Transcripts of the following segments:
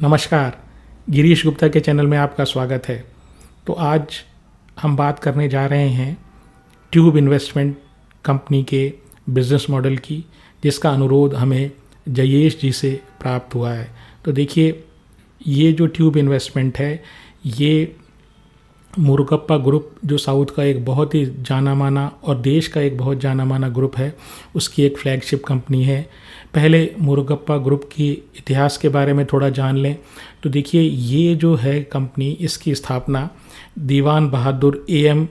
नमस्कार, गिरीश गुप्ता के चैनल में आपका स्वागत है। तो आज हम बात करने जा रहे हैं ट्यूब इन्वेस्टमेंट कंपनी के बिज़नेस मॉडल की, जिसका अनुरोध हमें जयेश जी से प्राप्त हुआ है। तो देखिए, ये जो ट्यूब इन्वेस्टमेंट है, ये मुरुगप्पा ग्रुप, जो साउथ का एक बहुत ही जाना माना और देश का एक बहुत जाना माना ग्रुप है, उसकी एक फ्लैगशिप कंपनी है। पहले मुरुगप्पा ग्रुप की इतिहास के बारे में थोड़ा जान लें तो देखिए, ये जो है कंपनी, इसकी स्थापना दीवान बहादुर एम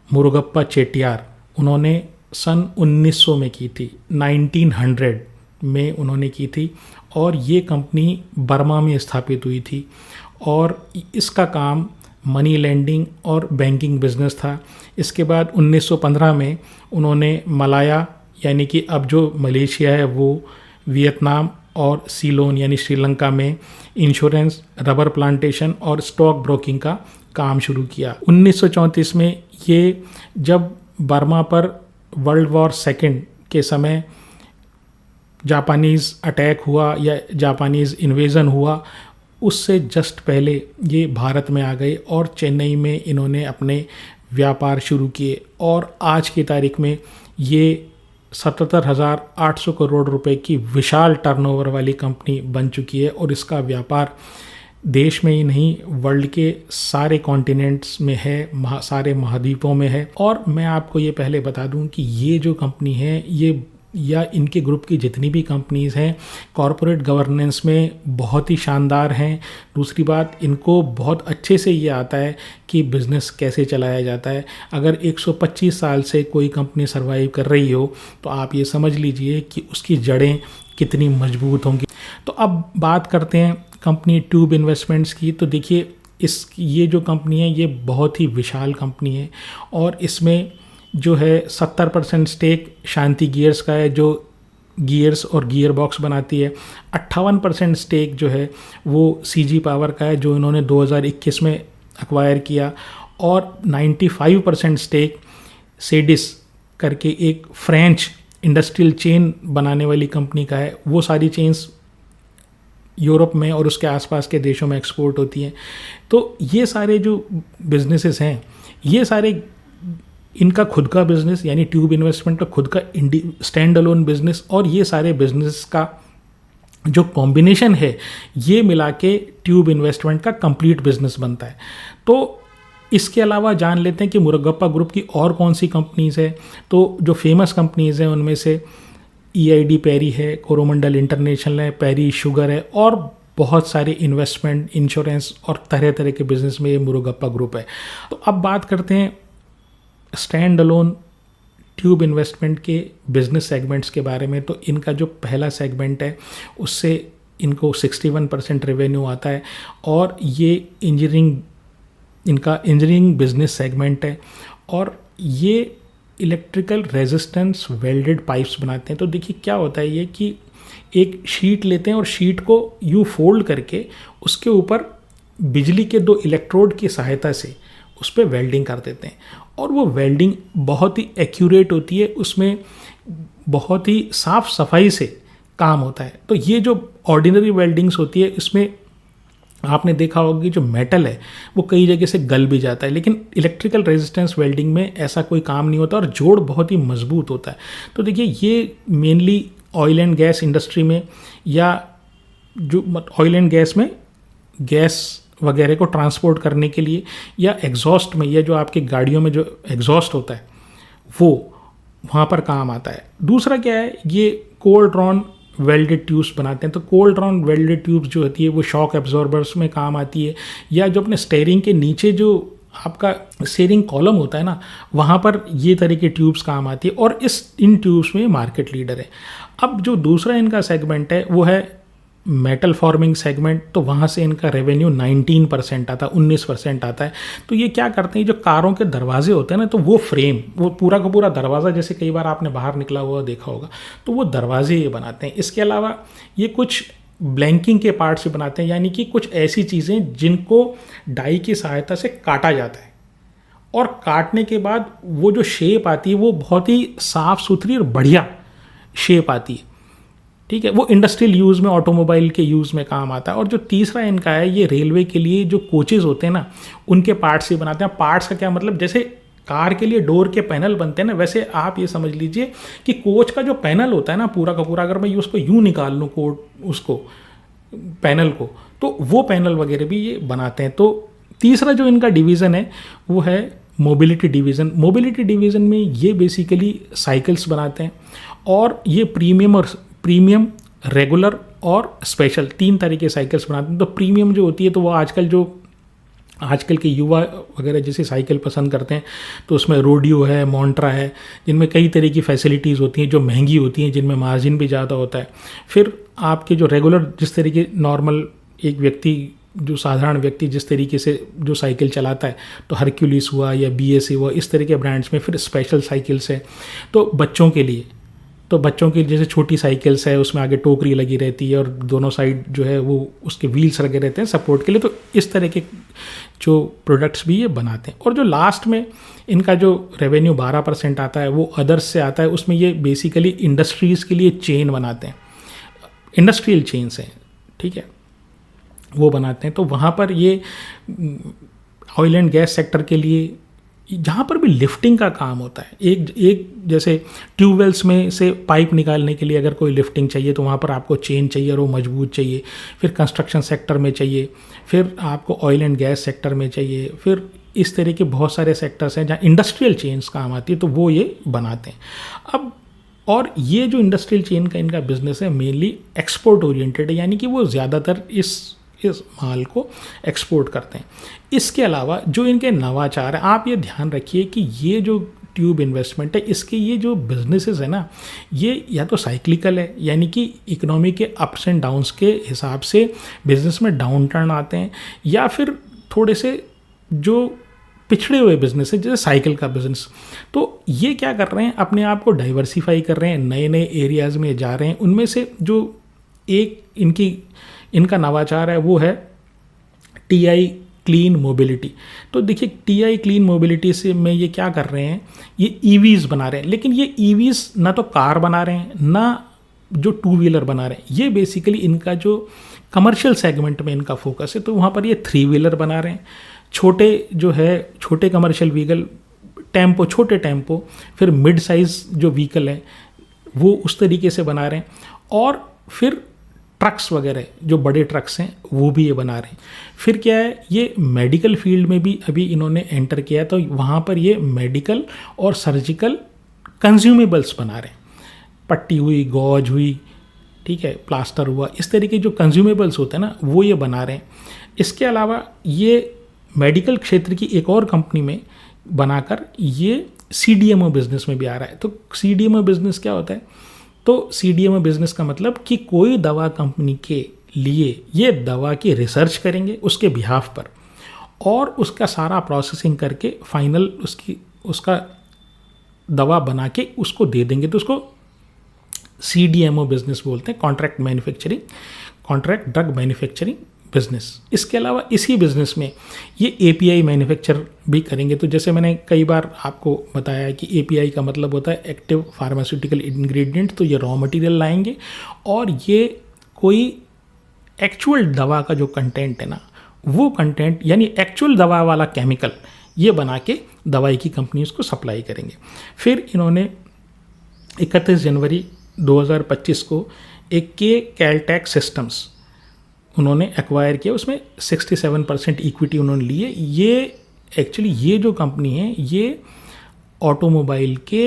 मुरुगप्पा चेट्टियार उन्होंने सन 1900 में की थी, 1900 में उन्होंने की थी। और ये कंपनी बर्मा में स्थापित हुई थी और इसका काम मनी लेंडिंग और बैंकिंग बिजनेस था। इसके बाद 1915 में उन्होंने मलाया, यानी कि अब जो मलेशिया है वो, वियतनाम और सीलोन यानी श्रीलंका में इंश्योरेंस, रबर प्लांटेशन और स्टॉक ब्रोकिंग का काम शुरू किया। 1934 में ये जब बर्मा पर वर्ल्ड वॉर सेकेंड के समय जापानीज़ अटैक हुआ या जापानीज़ इन्वेज़न हुआ, उससे जस्ट पहले ये भारत में आ गए और चेन्नई में इन्होंने अपने व्यापार शुरू किए। और आज की तारीख में ये 77,800 करोड़ रुपए की विशाल टर्नओवर वाली कंपनी बन चुकी है। और इसका व्यापार देश में ही नहीं, वर्ल्ड के सारे कॉन्टिनेंट्स में है, सारे महाद्वीपों में है। और मैं आपको ये पहले बता दूं कि ये जो कंपनी है, ये या इनके ग्रुप की जितनी भी कंपनीज़ हैं, कॉरपोरेट गवर्नेंस में बहुत ही शानदार हैं। दूसरी बात, इनको बहुत अच्छे से ये आता है कि बिज़नेस कैसे चलाया जाता है। अगर 125 साल से कोई कंपनी सर्वाइव कर रही हो तो आप ये समझ लीजिए कि उसकी जड़ें कितनी मजबूत होंगी। तो अब बात करते हैं कंपनी ट्यूब इन्वेस्टमेंट्स की। तो देखिए, ये जो कंपनी है, ये बहुत ही विशाल कंपनी है और इसमें जो है 70% स्टेक शांति गियर्स का है, जो गियर्स और गियर बॉक्स बनाती है। 58% स्टेक जो है वो सीजी पावर का है, जो इन्होंने 2021 में एक्वायर किया। और 95% स्टेक सेडिस करके एक फ्रेंच इंडस्ट्रियल चेन बनाने वाली कंपनी का है। वो सारी चेन्स यूरोप में और उसके आसपास के देशों में एक्सपोर्ट होती हैं। तो ये सारे जो बिजनेसेस हैं, ये सारे इनका खुद का बिजनेस, यानी ट्यूब इन्वेस्टमेंट का खुद का स्टैंड अलोन बिजनेस, और ये सारे बिजनेस का जो कॉम्बिनेशन है, ये मिला के ट्यूब इन्वेस्टमेंट का कंप्लीट बिजनेस बनता है। तो इसके अलावा जान लेते हैं कि मुरुगप्पा ग्रुप की और कौन सी कंपनीज़ है। तो जो फेमस कंपनीज़ हैं उनमें से EID पैरी है, कोरोमंडल इंटरनेशनल है, पैरी शुगर है, और बहुत सारे इन्वेस्टमेंट, इंश्योरेंस और तरह तरह के बिजनेस में ये मुरुगप्पा ग्रुप है। तो अब बात करते हैं स्टैंड अलोन ट्यूब इन्वेस्टमेंट के बिजनेस सेगमेंट्स के बारे में। तो इनका जो पहला सेगमेंट है, उससे इनको 61% रेवेन्यू आता है और ये इनका इंजीनियरिंग बिजनेस सेगमेंट है। और ये इलेक्ट्रिकल रेजिस्टेंस वेल्डेड पाइप्स बनाते हैं। तो देखिए क्या होता है ये, कि एक शीट लेते हैं और शीट को यूँ फोल्ड करके उसके ऊपर बिजली के 2 इलेक्ट्रोड की सहायता से उस पर वेल्डिंग कर देते हैं। और वो वेल्डिंग बहुत ही एक्यूरेट होती है, उसमें बहुत ही साफ सफाई से काम होता है। तो ये जो ऑर्डिनरी वेल्डिंग्स होती है, इसमें आपने देखा होगा कि जो मेटल है वो कई जगह से गल भी जाता है, लेकिन इलेक्ट्रिकल रेजिस्टेंस वेल्डिंग में ऐसा कोई काम नहीं होता और जोड़ बहुत ही मजबूत होता है। तो देखिए, ये mainly oil and gas industry में, या जो ऑयल एंड गैस में गैस वगैरह को ट्रांसपोर्ट करने के लिए, या एग्जॉस्ट में, या जो आपकी गाड़ियों में जो एग्जॉस्ट होता है वो वहाँ पर काम आता है। दूसरा क्या है, ये कोल्ड ड्रॉन वेल्डेड ट्यूब्स बनाते हैं। तो कोल्ड ड्रॉन वेल्डेड ट्यूब्स जो होती है वो शॉक एब्जॉर्बर्स में काम आती है, या जो अपने स्टेयरिंग के नीचे जो आपका स्टीयरिंग कॉलम होता है ना, वहाँ पर ये तरह की ट्यूब्स काम आती है। और इन ट्यूब्स में मार्केट लीडर है। अब जो दूसरा इनका सेगमेंट है वो है मेटल फॉर्मिंग सेगमेंट। तो वहाँ से इनका रेवेन्यू 19% आता है, 19% आता है। तो ये क्या करते हैं, जो कारों के दरवाजे होते हैं ना, तो वो फ्रेम, वो पूरा का पूरा दरवाज़ा, जैसे कई बार आपने बाहर निकला हुआ देखा होगा, तो वो दरवाजे ये बनाते हैं। इसके अलावा ये कुछ ब्लैंकिंग के पार्ट्स भी बनाते हैं, यानी कि कुछ ऐसी चीज़ें जिनको डाई की सहायता से काटा जाता है और काटने के बाद वो जो शेप आती है वो बहुत ही साफ़ सुथरी और बढ़िया शेप आती है। ठीक है, वो इंडस्ट्रियल यूज़ में, ऑटोमोबाइल के यूज़ में काम आता है। और जो तीसरा इनका है, ये रेलवे के लिए जो कोचेज़ होते हैं ना, उनके पार्ट्स ही बनाते हैं। पार्ट्स का क्या मतलब, जैसे कार के लिए डोर के पैनल बनते हैं ना, वैसे आप ये समझ लीजिए कि कोच का जो पैनल होता है ना पूरा का पूरा, अगर मैं उसको यूँ निकाल लूँ उसको पैनल को, तो वो पैनल वगैरह भी ये बनाते हैं। तो तीसरा जो इनका डिवीज़न है वो है मोबिलिटी डिवीज़न। मोबिलिटी डिवीज़न में ये बेसिकली साइकिल्स बनाते हैं, और ये प्रीमियम रेगुलर और स्पेशल 3 तरह के साइकिल्स बनाते हैं। तो प्रीमियम जो होती है, तो वो आजकल के युवा वगैरह जैसे साइकिल पसंद करते हैं, तो उसमें रोडियो है, मॉन्ट्रा है, जिनमें कई तरह की फैसिलिटीज़ होती हैं जो महंगी होती हैं, जिनमें मार्जिन भी ज़्यादा होता है। फिर आपके जो रेगुलर, जिस तरीके नॉर्मल एक व्यक्ति, जो साधारण व्यक्ति जिस तरीके से जो साइकिल चलाता है, तो हरक्यूलिस हुआ या BAC हुआ, इस तरह के ब्रांड्स में। फिर स्पेशल साइकिल्स है, तो बच्चों के लिए, तो बच्चों की जैसे छोटी साइकिल्स है, उसमें आगे टोकरी लगी रहती है और दोनों साइड जो है वो उसके व्हील्स लगे रहते हैं सपोर्ट के लिए। तो इस तरह के जो प्रोडक्ट्स भी ये बनाते हैं। और जो लास्ट में इनका जो रेवेन्यू 12% आता है, वो अदर्स से आता है। उसमें ये बेसिकली इंडस्ट्रीज़ के लिए चेन बनाते हैं, इंडस्ट्रियल चेन्स हैं, ठीक है, वो बनाते हैं। तो वहाँ पर ये ऑयल एंड गैस सेक्टर के लिए, जहाँ पर भी लिफ्टिंग का काम होता है, एक जैसे ट्यूबवेल्स में से पाइप निकालने के लिए अगर कोई लिफ्टिंग चाहिए, तो वहाँ पर आपको चेन चाहिए और वो मजबूत चाहिए। फिर कंस्ट्रक्शन सेक्टर में चाहिए, फिर आपको ऑयल एंड गैस सेक्टर में चाहिए, फिर इस तरह के बहुत सारे सेक्टर्स हैं जहाँ इंडस्ट्रियल चेन्स काम आती है, तो वो ये बनाते हैं। अब और ये जो इंडस्ट्रियल चेन का इनका बिजनेस है, मेनली एक्सपोर्ट ओरिएंटेड है, यानी कि वो ज़्यादातर इस माल को एक्सपोर्ट करते हैं। इसके अलावा जो इनके नवाचार है, आप ये ध्यान रखिए कि ये जो ट्यूब इन्वेस्टमेंट है, इसके ये जो बिजनेसेस है ना, ये या तो साइक्लिकल है, यानी कि इकोनॉमी के अप्स एंड डाउन्स के हिसाब से बिजनेस में डाउन टर्न आते हैं, या फिर थोड़े से जो पिछड़े हुए बिजनेस है, जैसे साइकिल का बिजनेस। तो ये क्या कर रहे हैं, अपने आप को डाइवर्सिफाई कर रहे हैं, नए नए एरियाज़ में जा रहे हैं। उनमें से जो एक इनका नवाचार है वो है TI क्लीन मोबिलिटी। तो देखिए, TI क्लीन मोबिलिटी से में ये क्या कर रहे हैं, ये EVs बना रहे हैं। लेकिन ये EVs ना तो कार बना रहे हैं, ना जो 2 व्हीलर बना रहे हैं। ये बेसिकली इनका जो कमर्शियल सेगमेंट में इनका फोकस है, तो वहाँ पर ये 3 व्हीलर बना रहे हैं। छोटे कमर्शियल व्हीकल, टेम्पो, छोटे टेम्पो, फिर मिड साइज़ जो व्हीकल है वो उस तरीके से बना रहे हैं। और फिर ट्रक्स वगैरह, जो बड़े ट्रक्स हैं, वो भी ये बना रहे हैं। फिर क्या है, ये मेडिकल फील्ड में भी अभी इन्होंने एंटर किया, तो वहाँ पर ये मेडिकल और सर्जिकल कंज्यूमेबल्स बना रहे हैं। पट्टी हुई, गौज हुई, ठीक है, प्लास्टर हुआ, इस तरीके जो कंज्यूमेबल्स होते हैं ना, वो ये बना रहे हैं। इसके अलावा ये मेडिकल क्षेत्र की एक और कंपनी में बनाकर ये CDMO बिजनेस में भी आ रहा है। तो CDMO बिजनेस क्या होता है, तो CDMO बिजनेस का मतलब कि कोई दवा कंपनी के लिए ये दवा की रिसर्च करेंगे उसके बिहाफ पर, और उसका सारा प्रोसेसिंग करके फाइनल उसका दवा बना के उसको दे देंगे। तो उसको CDMO बिजनेस बोलते हैं, कॉन्ट्रैक्ट ड्रग मैन्युफैक्चरिंग बिजनेस। इसके अलावा इसी बिजनेस में ये API मैन्युफैक्चर भी करेंगे। तो जैसे मैंने कई बार आपको बताया है कि API का मतलब होता है एक्टिव फार्मास्यूटिकल इंग्रेडिएंट। तो ये रॉ मटेरियल लाएंगे, और ये कोई एक्चुअल दवा का जो कंटेंट है ना, वो कंटेंट यानी एक्चुअल दवा वाला केमिकल ये बना के दवाई की कंपनीज को सप्लाई करेंगे। फिर इन्होंने 31 जनवरी 2025 को एक Caltech सिस्टम्स उन्होंने एक्वायर किया, उसमें 67% इक्विटी उन्होंने ली है। ये एक्चुअली ये जो कंपनी है, ये ऑटोमोबाइल के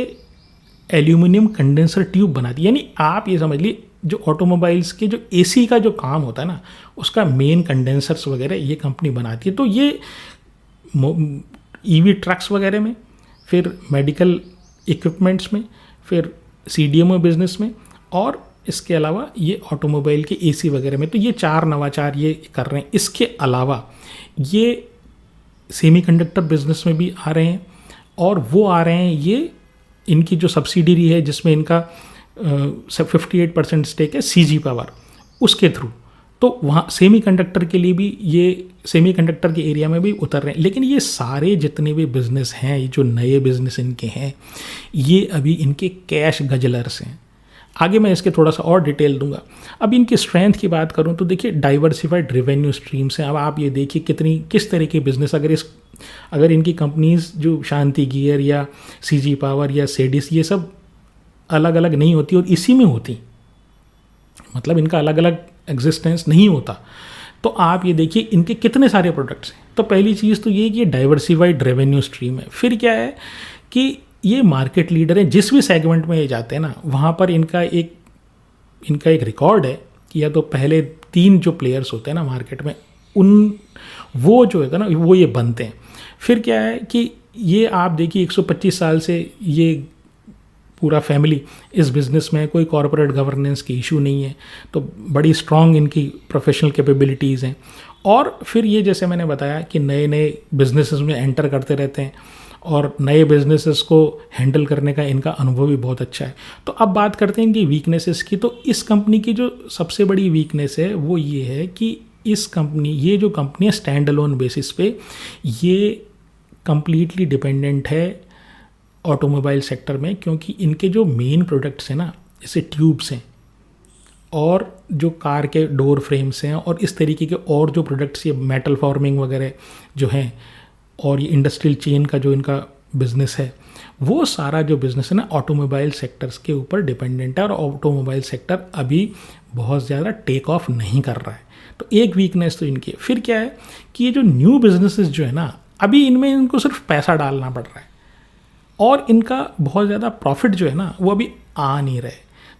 एल्यूमिनियम कंडेंसर ट्यूब बनाती है। यानी आप ये समझ लीजिए, जो ऑटोमोबाइल्स के जो AC का जो काम होता है ना, उसका मेन कंडेंसर्स वगैरह ये कंपनी बनाती है। तो ये EV ट्रक्स वगैरह में, फिर मेडिकल इक्विपमेंट्स में, फिर CDMO बिजनेस में, और इसके अलावा ये ऑटोमोबाइल के AC वगैरह में। तो ये 4 नवाचार ये कर रहे हैं। इसके अलावा ये सेमीकंडक्टर बिजनेस में भी आ रहे हैं, और वो आ रहे हैं, ये इनकी जो सब्सिडरी है जिसमें इनका 58% स्टेक है CG पावर, उसके थ्रू। तो वहाँ सेमीकंडक्टर के लिए भी, ये सेमीकंडक्टर के एरिया में भी उतर रहे हैं। लेकिन ये सारे जितने भी बिजनेस हैं, ये जो नए बिजनेस इनके हैं, ये अभी इनके कैश गजलर्स हैं। आगे मैं इसके थोड़ा सा और डिटेल दूंगा। अब इनकी स्ट्रेंथ की बात करूं तो देखिए डाइवर्सिफाइड रेवेन्यू स्ट्रीम्स हैं। अब आप ये देखिए किस तरह के बिजनेस, अगर इनकी कंपनीज जो शांति गियर या सीजी पावर या सेडिस ये सब अलग अलग नहीं होती और इसी में होती, मतलब इनका अलग अलग एग्जिस्टेंस नहीं होता, तो आप ये देखिए इनके कितने सारे प्रोडक्ट्स हैं। तो पहली चीज़ तो ये कि ये डाइवर्सिफाइड रेवेन्यू स्ट्रीम है। फिर क्या है कि ये मार्केट लीडर हैं, जिस भी सेगमेंट में ये जाते हैं ना वहाँ पर इनका एक रिकॉर्ड है कि या तो पहले 3 जो प्लेयर्स होते हैं ना मार्केट में वो जो है ना वो ये बनते हैं। फिर क्या है कि ये आप देखिए 125 साल से ये पूरा फैमिली इस बिज़नेस में, कोई कॉरपोरेट गवर्नेंस की इशू नहीं है, तो बड़ी स्ट्रॉन्ग इनकी प्रोफेशनल कैपेबिलिटीज़ हैं। और फिर ये जैसे मैंने बताया कि नए नए बिजनेसेस में एंटर करते रहते हैं और नए बिजनेसेस को हैंडल करने का इनका अनुभव भी बहुत अच्छा है। तो अब बात करते हैं इनकी वीकनेसेस की। तो इस कंपनी की जो सबसे बड़ी वीकनेस है वो ये है कि ये जो कंपनी है स्टैंड अलोन बेसिस पे ये कंप्लीटली डिपेंडेंट है ऑटोमोबाइल सेक्टर में, क्योंकि इनके जो मेन प्रोडक्ट्स हैं ना जैसे ट्यूब्स हैं और जो कार के डोर फ्रेम्स हैं और इस तरीके के और जो प्रोडक्ट्स, ये मेटल फॉर्मिंग वगैरह जो हैं और ये इंडस्ट्रियल चेन का जो इनका बिज़नेस है, वो सारा जो बिज़नेस है ना ऑटोमोबाइल सेक्टर्स के ऊपर डिपेंडेंट है और ऑटोमोबाइल सेक्टर अभी बहुत ज़्यादा टेक ऑफ नहीं कर रहा है। तो एक वीकनेस तो इनकी है। फिर क्या है कि ये जो न्यू बिजनेसेस जो है ना अभी इनमें इनको सिर्फ पैसा डालना पड़ रहा है और इनका बहुत ज़्यादा प्रॉफिट जो है ना वो अभी आ नहीं रहे।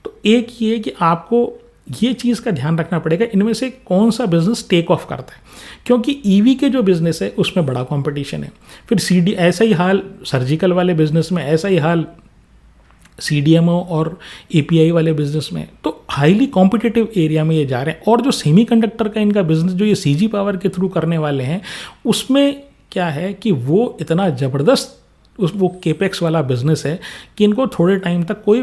तो एक ये है कि आपको ये चीज़ का ध्यान रखना पड़ेगा इनमें से कौन सा बिज़नेस टेक ऑफ करता है, क्योंकि ईवी के जो बिज़नेस है उसमें बड़ा कंपटीशन है। फिर सीडी ऐसा ही हाल सर्जिकल वाले बिज़नेस में, ऐसा ही हाल सीडीएमओ और एपीआई वाले बिज़नेस में। तो हाईली कॉम्पिटिटिव एरिया में ये जा रहे हैं। और जो सेमीकंडक्टर का इनका बिज़नेस जो ये सीजी पावर के थ्रू करने वाले हैं उसमें क्या है कि वो इतना ज़बरदस्त वो केपेक्स वाला बिजनेस है कि इनको थोड़े टाइम तक कोई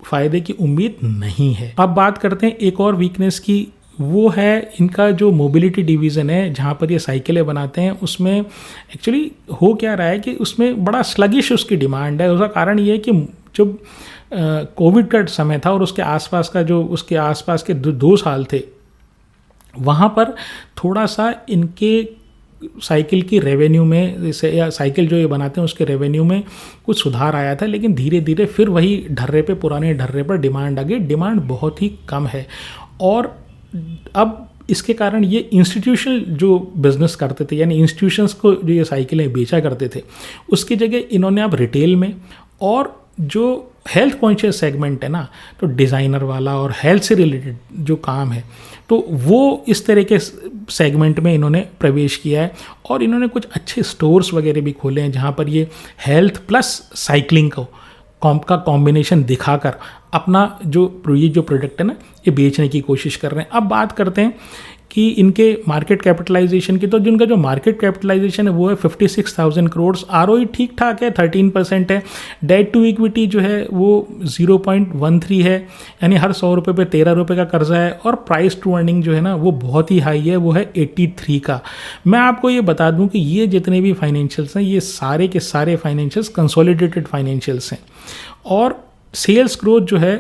फ़ायदे की उम्मीद नहीं है। अब बात करते हैं एक और वीकनेस की, वो है इनका जो मोबिलिटी डिवीज़न है जहाँ पर ये साइकिलें बनाते हैं। उसमें एक्चुअली हो क्या रहा है कि उसमें बड़ा स्लगिश उसकी डिमांड है। उसका कारण ये है कि जब कोविड का समय था और उसके आसपास के 2 साल थे, वहाँ पर थोड़ा सा इनके साइकिल की रेवेन्यू में या साइकिल जो ये बनाते हैं उसके रेवेन्यू में कुछ सुधार आया था, लेकिन धीरे धीरे फिर वही पुराने ढर्रे पर डिमांड आ गई। डिमांड बहुत ही कम है और अब इसके कारण ये इंस्टीट्यूशनल जो बिज़नेस करते थे, यानी इंस्टीट्यूशंस को जो ये साइकिलें बेचा करते थे, उसकी जगह इन्होंने अब रिटेल में और जो हेल्थ कॉन्शियस सेगमेंट है ना, तो डिज़ाइनर वाला और हेल्थ से रिलेटेड जो काम है, तो वो इस तरह के सेगमेंट में इन्होंने प्रवेश किया है। और इन्होंने कुछ अच्छे स्टोर्स वगैरह भी खोले हैं जहाँ पर ये हेल्थ प्लस साइकिलिंग का कॉम्बिनेशन दिखाकर अपना जो प्रोडक्ट है ना ये बेचने की कोशिश कर रहे हैं। अब बात करते हैं कि इनके मार्केट कैपिटलाइजेशन की। तो जिनका जो मार्केट कैपिटलाइजेशन है वो है 56,000 करोड़। आरओई ठीक ठाक है, 13% है। डेट टू इक्विटी जो है वो 0.13 है, यानी हर 100 रुपये पे 13 रुपये का कर्जा है। और प्राइस टू अर्निंग जो है ना वो बहुत ही हाई है, वो है 83 का। मैं आपको ये बता दूं कि ये जितने भी फाइनेंशियल्स हैं ये सारे के सारे फाइनेंशियल्स कंसोलिडेटेड फाइनेंशियल्स हैं। और सेल्स ग्रोथ जो है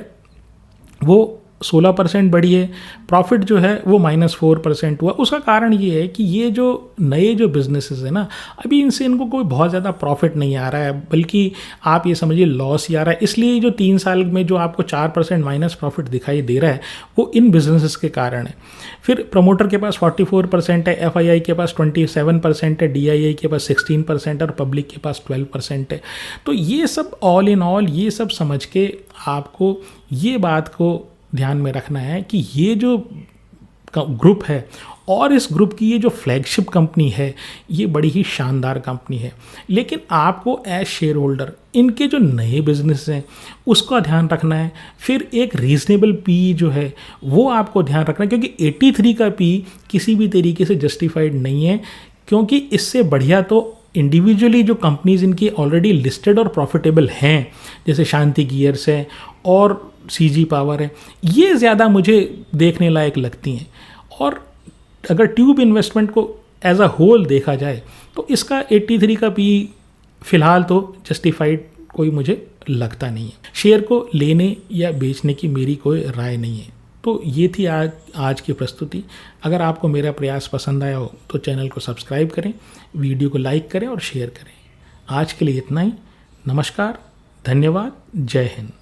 वो 16% बढ़ी है। प्रॉफिट जो है वो -4% हुआ। उसका कारण ये है कि ये जो नए जो बिजनेसेस है ना अभी इनको कोई बहुत ज़्यादा प्रॉफिट नहीं आ रहा है, बल्कि आप ये समझिए लॉस ही आ रहा है। इसलिए जो 3 साल में जो आपको 4% माइनस प्रॉफिट दिखाई दे रहा है वो इन बिजनेसेस के कारण है। फिर प्रमोटर के पास 44% है, एफआईआई के पास 27% है, डीआईआई के पास 16% और पब्लिक के पास 12% है। तो ये सब ऑल इन ऑल ये सब समझ के आपको ये बात को ध्यान में रखना है कि ये जो ग्रुप है और इस ग्रुप की ये जो फ्लैगशिप कंपनी है ये बड़ी ही शानदार कंपनी है। लेकिन आपको एज शेयर होल्डर इनके जो नए बिजनेस हैं उसका ध्यान रखना है। फिर एक रीजनेबल पी जो है वो आपको ध्यान रखना है, क्योंकि 83 का पी किसी भी तरीके से जस्टिफाइड नहीं है, क्योंकि इससे बढ़िया तो इंडिविजुअली जो कंपनीज इनकी ऑलरेडी लिस्टेड और प्रॉफिटेबल हैं, जैसे शांति गियर्स है और सीजी पावर है, ये ज़्यादा मुझे देखने लायक लगती हैं। और अगर ट्यूब इन्वेस्टमेंट को एज अ होल देखा जाए तो इसका 83 का पी फ़िलहाल तो जस्टिफाइड कोई मुझे लगता नहीं है। शेयर को लेने या बेचने की मेरी कोई राय नहीं है। तो ये थी आज की प्रस्तुति। अगर आपको मेरा प्रयास पसंद आया हो तो चैनल को सब्सक्राइब करें, वीडियो को लाइक करें और शेयर करें। आज के लिए इतना ही। नमस्कार, धन्यवाद, जय हिंद।